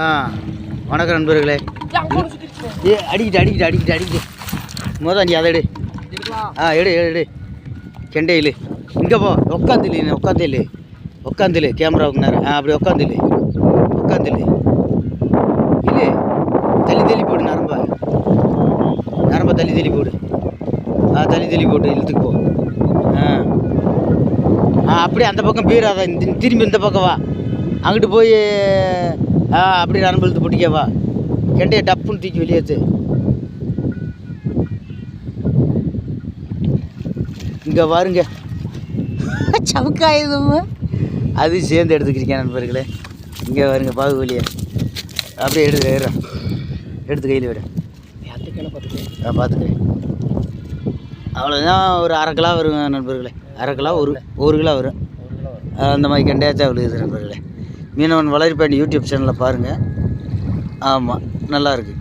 ஆ வணக்கம் நண்பர்களே. அடிக்கிட்டு மொதல் நீ அதை எடு. எடு கெண்டை இழு. இங்கே போ உட்காந்துலு கேமராவுக்கு நேரம். அப்படி உட்காந்துலு இல்லை தள்ளி போடு. நரம்ப தள்ளி போடு. தள்ளி போட்டு இழுத்துக்கு போ. அப்படியே அந்த பக்கம் பீராத, திரும்பி இந்த பக்கம் வா. அங்கிட்டு போய் அப்படி நரம்பு இழுத்து போட்டிக்க வா. கெண்டையை டப்புன்னு தூக்கி வெளியேற்று. இங்கே பாருங்க சவுக்காயுதும் அது சேர்ந்து எடுத்துக்கிறீங்க நண்பர்களே. இங்கே வருங்க பாகுபலியை அப்படியே எடுத்து கையில் விட. பார்த்துக்கிறேன். அவ்வளோதான். ஒரு அரை கிலோ வருங்க நண்பர்களே. அரை கிலோ ஒரு கிலோ வரும். அந்த மாதிரி கெண்டையாச்சா விழுகுது நண்பர்களே. மீனவன் வளர்ப்பாண்டி யூடியூப் சேனலில் பாருங்கள். ஆமாம், நல்லாயிருக்கு.